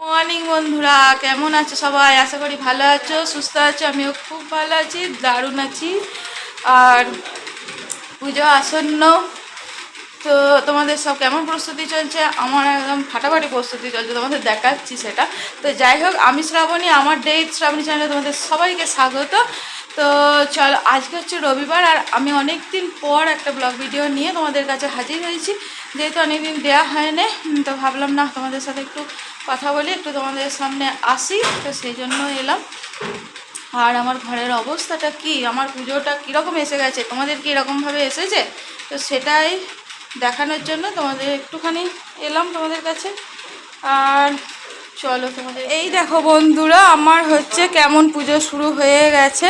Morning বন্ধুরা, কেমন আছো সবাই? আশা করি ভালো আছো, সুস্থ আছো। আমিও খুব ভালো আছি, দারুণ আছি। আর পুজো আসন্ন, তো তোমাদের সব কেমন প্রস্তুতি চলছে? আমার একদম ফাটাফাটি প্রস্তুতি চলছে, তোমাদের দেখাচ্ছি সেটা। তো যাই হোক, আমি শ্রাবণী, আমার ডেট শ্রাবণী চ্যানেলে তোমাদের সবাইকে স্বাগত। তো চলো, আজকে হচ্ছে রবিবার, আর আমি অনেক দিন পর একটা ব্লগ ভিডিও নিয়ে তোমাদের কাছে হাজির হয়েছি। যেহেতু অনেকদিন দেওয়া হয়নি, তো ভাবলাম না তোমাদের সাথে একটু কথা বলি, একটু তোমাদের সামনে আসি, তো সেই জন্য এলাম। আর আমার ঘরের অবস্থাটা কি, আমার পুজোটা কীরকম এসে গেছে, তোমাদের কি এরকমভাবে এসেছে, তো সেটাই দেখানোর জন্য তোমাদের একটুখানি এলাম তোমাদের কাছে। আর চলো, তোমাদের এই দেখো বন্ধুরা, আমার হচ্ছে কেমন পুজো শুরু হয়ে গেছে,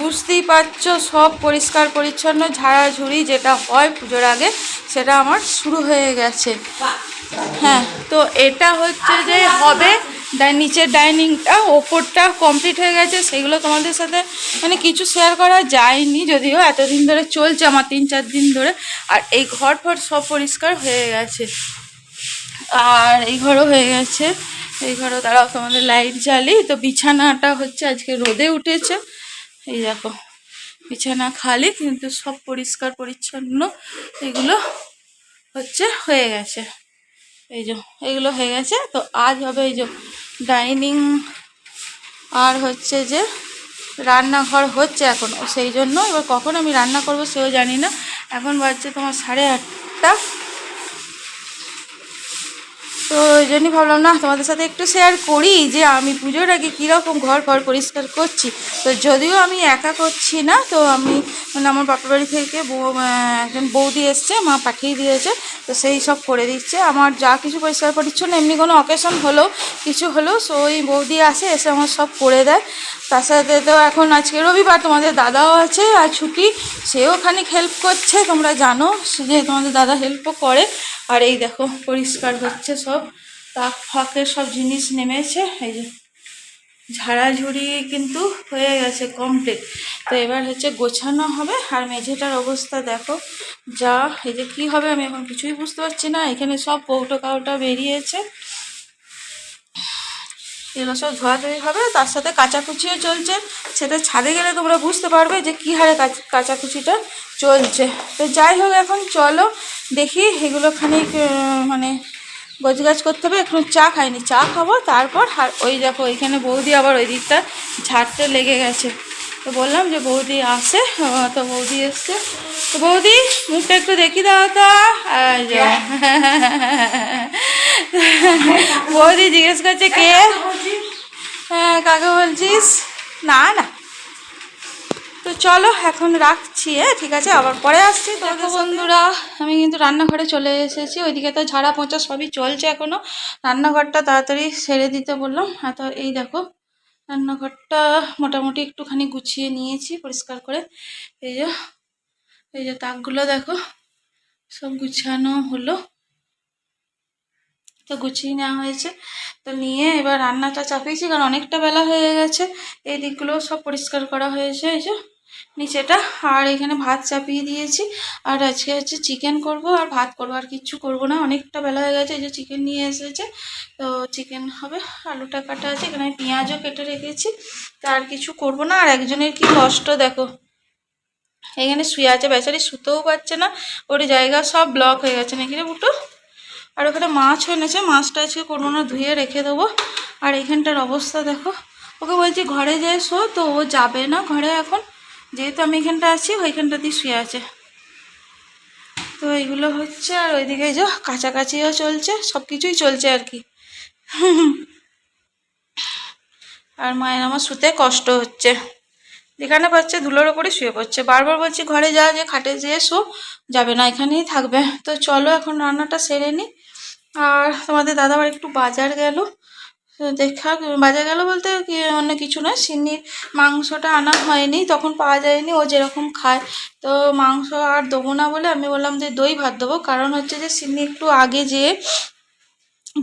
বুঝতেই পারছো। সব পরিষ্কার পরিচ্ছন্ন ঝাড়াঝুড়ি যেটা হয় পুজোর আগে, সেটা আমার শুরু হয়ে গেছে। হ্যাঁ, তো এটা হচ্ছে যে হবে নিচের ডাইনিংটা, ওপরটা কমপ্লিট হয়ে গেছে। সেগুলো তোমাদের সাথে মানে কিছু শেয়ার করা যায়নি, যদিও এতদিন ধরে চলছে আমার, 3-4 দিন ধরে। আর এই ঘর ফর সব পরিষ্কার হয়ে গেছে, আর এই ঘরও হয়ে গেছে। এই ঘরও দাঁড়াও তোমাদের লাইট জ্বালি। তো বিছানাটা হচ্ছে আজকে রোদে উঠেছে, এই দেখো বিছানা খালি, কিন্তু সব পরিষ্কার পরিচ্ছন্ন এগুলো হচ্ছে হয়ে গেছে। এই যে এগুলো হয়ে গেছে, তো আজ হবে এই যে ডাইনিং, আর হচ্ছে যে রান্নাঘর হচ্ছে এখন, সেই জন্য এবার কখন আমি রান্না করব সেও জানি না। এখন বাজছে তোমার 8:30। তো ওই জন্যই ভাবলাম না তোমাদের সাথে একটু শেয়ার করি যে আমি পুজোর আগে কীরকম ঘর পরিষ্কার করছি। তো যদিও আমি একা করছি না, তো আমি মানে আমার বাপের বাড়ি থেকে একজন বৌদি এসছে, মা পাঠিয়ে দিয়েছে, তো সেই সব করে দিচ্ছে। আমার যা কিছু পরিষ্কার পরিচ্ছন্ন এমনি কোনো অকেশন হলেও কিছু হলেও ওই বৌদি আসে, এসে আমার সব করে দেয়। তার সাথে তো এখন আজকে রবিবার, তোমাদের দাদাও আছে আর ছুটি, সেও খানিক হেল্প করছে, তোমরা জানো যে তোমাদের দাদা হেল্পও করে। আর এই দেখো পরিষ্কার হচ্ছে সব, তাক ফাঁকের সব জিনিস নেমেছে। এই যে ঝাড়াঝুড়ি কিন্তু হয়ে গেছে কমপ্লিট, তো এবার হচ্ছে গোছানো হবে। আর মেঝেটার অবস্থা দেখো যা, এই যে কী হবে আমি এখন কিছুই বুঝতে পারছি না। এখানে সব কৌটো কাউটা বেরিয়েছে, এগুলো সব ধোয়াধুয়ি হবে, তার সাথে কাচাকুচিও চলছে। সেটা ছাদে গেলে তোমরা বুঝতে পারবে যে কী হারে কাচাকুচিটা চলছে। তো যাই হোক, এখন চলো দেখি এগুলো খানিক মানে গোছগাছ করতে হবে। এখন চা খাইনি, চা খাবো তারপর। আর ওই দেখো ওইখানে বৌদি আবার ওই দিকটা ঝাড়তে লেগে গেছে। তো বললাম যে বৌদি আসে, তো বৌদি এসছে। তো বৌদি মুখটা একটু দেখি দাও তা। বৌদি জিজ্ঞেস করছে কে? হ্যাঁ, কাকে বলছিস? না না, তো চলো এখন রাখছি। ঠিক আছে, আবার পরে আসছি। দেখো বন্ধুরা, আমি কিন্তু রান্নাঘরে চলে এসেছি। ওইদিকে তো ঝাড়া পোঁচা সবই চলছে এখনও। রান্নাঘরটা তাড়াতাড়ি সেরে দিতে বললাম। তো এই দেখো রান্নাঘরটা মোটামুটি একটুখানি গুছিয়ে নিয়েছি পরিষ্কার করে। এই যে এই যে তাকগুলো দেখো সব গুছানো হলো, তো গুছিয়ে নেওয়া হয়েছে। তো নিয়ে এবার রান্নাটা চাপিয়েছি, কারণ অনেকটা বেলা হয়ে গেছে। এই দিকগুলো সব পরিষ্কার করা হয়েছে, এই যে নিচেটা। আর এখানে ভাত চাপিয়ে দিয়েছি। আর আজকে হচ্ছে চিকেন করব আর ভাত করবো, আর কিচ্ছু করব না, অনেকটা বেলা হয়ে গেছে। এই যে চিকেন নিয়ে এসেছে, তো চিকেন হবে। আলুটা কাটা আছে, এখানে আমি পেঁয়াজও কেটে রেখেছি। তো আর কিছু করব না। আর একজনের কি কষ্ট দেখো, এখানে শুয়ে আছে বেচারি, শুতেও পারছে না, ওর জায়গা সব ব্লক হয়ে গেছে নাকি রে বুটো। আর ওখানে মাছও এনেছে, মাছটা আজকে করবো না, ধুয়ে রেখে দেবো। আর এইখানটার অবস্থা দেখো, ওকে বলছি ঘরে যেয়ে শো, তো ও যাবে না ঘরে এখন, যেহেতু আমি এখানটা আছি ওইখানটাতেই শুয়ে আছে। তো এইগুলো হচ্ছে। আর ওইদিকে যে কাছাকাছিও চলছে, সব কিছুই চলছে আর কি। আর মায়ের আমার শুতে কষ্ট হচ্ছে, যেখানে পাচ্ছে ধুলোর ওপরে শুয়ে পড়ছে। বারবার বলছি ঘরে যা, যে খাটে যেয়ে শো, যাবে না, এখানেই থাকবে। তো চলো এখন রান্নাটা সেরে নিই। আর তোমাদের দাদা আবার একটু বাজার গেল, দেখা বাজার গেল বলতে কি অন্য কিছু না, সিন্নির মাংসটা আনা হয়নি, তখন পাওয়া যায়নি, ও যেরকম খায়। তো মাংস আর দেবো না বলে আমি বললাম যে দই ভাত দেবো। কারণ হচ্ছে যে সিন্নি একটু আগে যেয়ে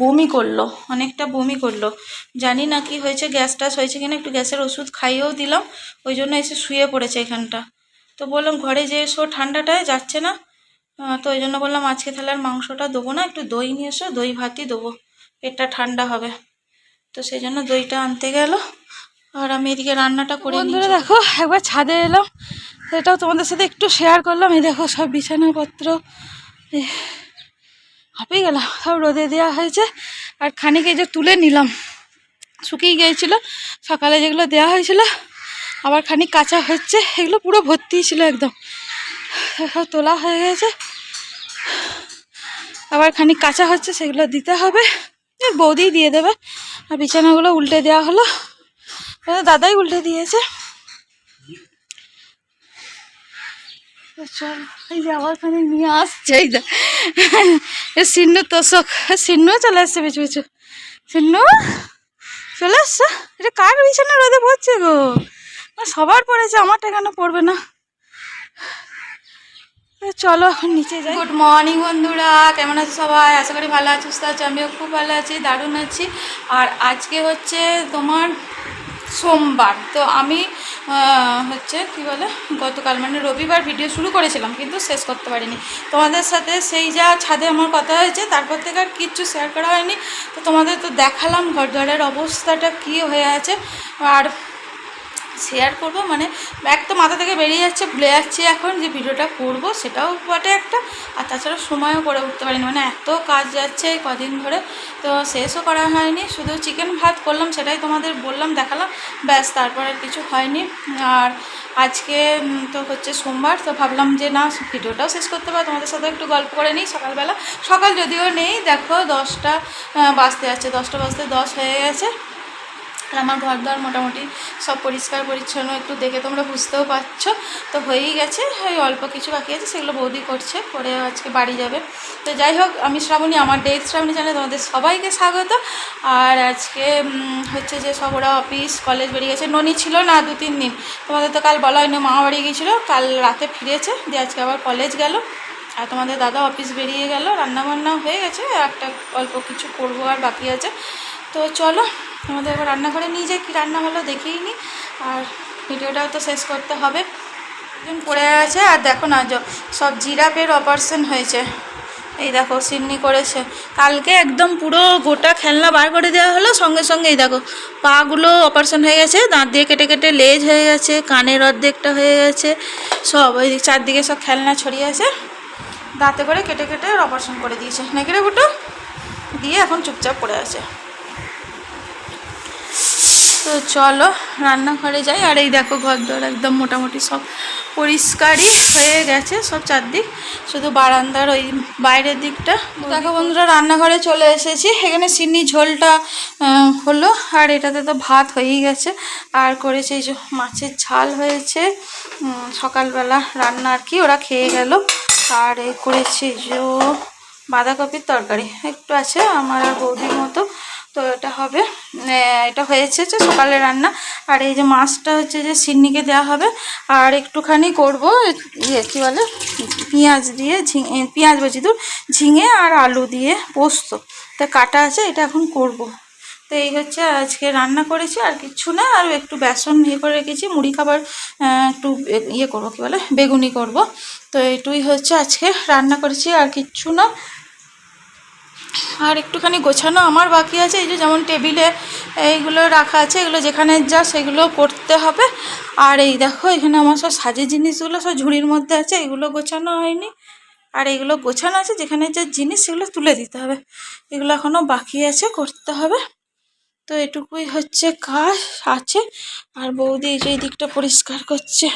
বমি করলো, অনেকটা বমি করলো, জানি না কি হয়েছে, গ্যাস ট্যাস হয়েছে কিনা। একটু গ্যাসের ওষুধ খাইয়েও দিলাম, ওই জন্য এসে শুয়ে পড়েছে এখানটা। তো বললাম ঘরে যে এসো, ঠান্ডাটায় যাচ্ছে না। তো ওই জন্য বললাম আজকে তাহলে আর মাংসটা দেবো না, একটু দই নিয়ে এসো, দই ভাতই দেবো, পেটটা ঠান্ডা হবে। তো সেই জন্য দইটা আনতে গেল, আর আমি এদিকে রান্নাটা করে বন্ধুরা দেখো একবার ছাদে এলাম, সেটাও তোমাদের সাথে একটু শেয়ার করলাম। এই দেখো সব বিছানাপত্র হাঁপিয়ে গেলাম, সব রোদে দেওয়া হয়েছে। আর খানিক এই যে তুলে নিলাম, শুকিয়ে গিয়েছিল সকালে যেগুলো দেওয়া হয়েছিল, আবার খানিক কাঁচা হচ্ছে, এগুলো পুরো ভর্তি ছিল একদম, সব তোলা হয়ে গেছে। আবার খানিক কাঁচা হচ্ছে, সেগুলো দিতে হবে, বৌদি দিয়ে দেবে। আর বিছানাগুলো উল্টে দেওয়া হলো, দাদাই উল্টে দিয়েছে। চল এই যে আবার খানিক নিয়ে আসছে, এই দা সিন্নু তোষক, সিন্নু চলে আসছে পিছু পিছু, সিন্নু চলে আসছে। এটা কার বিছানা রোদে পড়ছে গো? সবার পড়েছে, আমারটা কেন পড়বে না? চলো এখন নিচে যাই। গুড মর্নিং বন্ধুরা, কেমন আছে সবাই? আশা করি ভালো আছি, সুস্থ আছি। আমিও খুব ভালো আছি, দারুণ আছি। আর আজকে হচ্ছে তোমার সোমবার, তো আমি হচ্ছে কি বলে গতকাল মানে রবিবার ভিডিও শুরু করেছিলাম, কিন্তু শেষ করতে পারিনি তোমাদের সাথে। সেই যা ছাদে আমার কথা হয়েছে, তারপর থেকে আর কিচ্ছু শেয়ার করা হয়নি। তো তোমাদের তো দেখালাম ঘর দুয়ারের অবস্থাটা কী হয়ে আছে, আর শেয়ার করব মানে এক তো মাথা থেকে বেরিয়ে যাচ্ছে, ভুলে যাচ্ছি এখন যে ভিডিওটা করব, সেটাও বটে একটা। আর তাছাড়া সময়ও করে উঠতে পারিনি, মানে এত কাজ যাচ্ছে কদিন ধরে, তো শেষও করা হয়নি। শুধু চিকেন ভাত করলাম, সেটাই তোমাদের বললাম, দেখালাম, ব্যাস, তারপর আর কিছু হয়নি। আর আজকে তো হচ্ছে সোমবার, তো ভাবলাম যে না, ভিডিওটাও শেষ করতে পারো, তোমাদের সাথে একটু গল্প করে নিই সকালবেলা। সকাল যদিও নেই, দেখো 10টা বাজতে যাচ্ছে, 10টা বাজতে 10 হয়ে গেছে। আর আমার ঘর দ্বার মোটামুটি সব পরিষ্কার পরিচ্ছন্ন, একটু দেখে তোমরা বুঝতেও পারছো। তো হয়েই গেছে, ওই অল্প কিছু বাকি আছে, সেগুলো বৌদি করছে, করে আজকে বাড়ি যাবে। তো যাই হোক, আমি শ্রাবণী, আমার ডেট শ্রাবণী চ্যানেলে তোমাদের সবাইকে স্বাগত। আর আজকে হচ্ছে যে সব ওরা অফিস কলেজ বেরিয়ে গেছে, ননি ছিল না 2-3 দিন, তোমাদের তো কাল বলা হয়নি, মামা বাড়ি গিয়েছিলো, কাল রাতে ফিরেছে, দিয়ে আজকে আবার কলেজ গেল। আর তোমাদের দাদা অফিস বেরিয়ে গেল, রান্নাবান্না হয়ে গেছে, একটা অল্প কিছু করবো আর বাকি আছে। তো চলো আমাদের এবার রান্নাঘরে নিয়ে যাই, কী রান্না হলো দেখেই নি, আর ভিডিওটাও তো শেষ করতে হবে। একজন পড়ে আছে, আর দেখো না সব জিরাফের অপারেশন হয়েছে, এই দেখো সিন্নি করেছে কালকে, একদম পুরো গোটা খেলনা বার করে দেওয়া হলো, সঙ্গে সঙ্গে এই দেখো পাগুলো অপারেশন হয়ে গেছে, দাঁত দিয়ে কেটে কেটে লেজ হয়ে গেছে, কানের অর্ধেকটা হয়ে গেছে, সব ওই চারদিকে সব খেলনা ছড়িয়ে আছে, দাঁতে করে কেটে কেটে অপারেশন করে দিয়েছে নাকি রে গুটো, দিয়ে এখন চুপচাপ পড়ে আছে। তো চলো রান্নাঘরে যাই। আর এই দেখো ঘর দর একদম মোটামুটি সব পরিষ্কারই হয়ে গেছে, সব চারদিক, শুধু বারান্দার ওই বাইরের দিকটা। দেখো বন্ধুরা, রান্নাঘরে চলে এসেছি, এখানে সিন্নি ঝোলটা হলো, আর এটাতে তো ভাত হয়েই গেছে, আর করেছে এই যে মাছের ঝাল হয়েছে, সকালবেলা রান্না আর কি, ওরা খেয়ে গেল। আর এই করেছি যে বাঁধাকপির তরকারি একটু আছে আমার আর বৌদির মতো, তো এটা হবে, এটা হয়েছে যে সকালে রান্না। আর এই যে মাছটা হচ্ছে যে সিন্নিকে দেওয়া হবে, আর একটুখানি করবো ইয়ে কী বলে পেঁয়াজ দিয়ে পেঁয়াজ বেশি দূর ঝিঙে আর আলু দিয়ে পোস্ত, তা কাটা আছে, এটা এখন করব। তো এই হচ্ছে আজকে রান্না করেছি, আর কিচ্ছু না। আর একটু বেসন ইয়ে করে রেখেছি, মুড়ি খাবার একটু ইয়ে করবো কী বলে বেগুনি করব। তো এইটুই হচ্ছে আজকে রান্না করেছি, আর কিচ্ছু না। আর একটুখানি গোছানো আমার বাকি আছে, এই যে যেমন টেবিলে এইগুলো রাখা আছে, এগুলো যেখানে যা সেগুলো করতে হবে। আর এই দেখো এখানে আমার সব সাজের জিনিসগুলো সব ঝুড়ির মধ্যে আছে, এগুলো গোছানো হয়নি। আর এইগুলো গোছানো আছে, যেখানে যা জিনিস সেগুলো তুলে দিতে হবে, এগুলো এখনও বাকি আছে, করতে হবে। তো এটুকুই হচ্ছে কাজ আছে। আর বৌদি এই যে এই দিকটা পরিষ্কার করছে,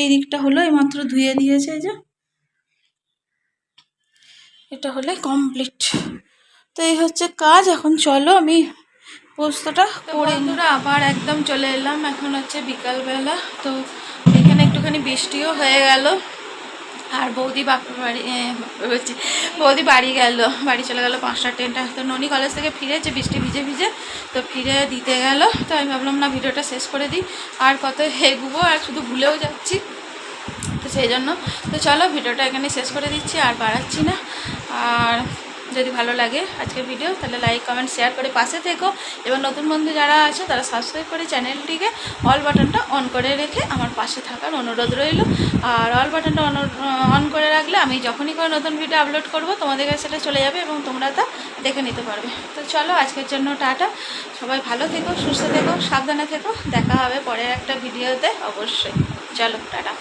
এই দিকটা হলো এইমাত্র ধুয়ে দিয়েছে, এই যে এটা হলে কমপ্লিট। তো এই হচ্ছে কাজ, এখন চলো আমি পোস্তটা করে। আবার একদম চলে এলাম, এখন হচ্ছে বিকালবেলা, তো এখানে একটুখানি বৃষ্টিও হয়ে গেল। আর বৌদি বৌদি বাড়ি গেল, বাড়ি চলে গেল 5টার ট্রেনটা। তো ননি কলেজ থেকে ফিরেছে বৃষ্টি ভিজে ভিজে, তো ফিরে দিতে গেল। তো আমি ভাবলাম না ভিডিওটা শেষ করে দিই, আর কত হেগুবো, আর শুধু ভুলেও যাচ্ছি, তো সেই জন্য। তো চলো ভিডিওটা এখানে শেষ করে দিচ্ছি, আর বাড়াচ্ছি না। আর যদি ভালো লাগে আজকের ভিডিও তাহলে লাইক কমেন্ট শেয়ার করে পাশে থেকো, এবং নতুন বন্ধু যারা আছে তারা সাবস্ক্রাইব করে চ্যানেলটিকে অল বাটনটা অন করে রেখে আমার পাশে থাকার অনুরোধ রইল। আর অল বাটনটা অন করে রাখলে আমি যখনই করে নতুন ভিডিও আপলোড করব তোমাদের কাছে সেটা চলে যাবে এবং তোমরা তা দেখে নিতে পারবে। তো চলো আজকের জন্য টাটা, সবাই ভালো থেকো, সুস্থ থেকো, সাবধানে থেকো, দেখা হবে পরের একটা ভিডিওতে অবশ্যই। চলো টাটা।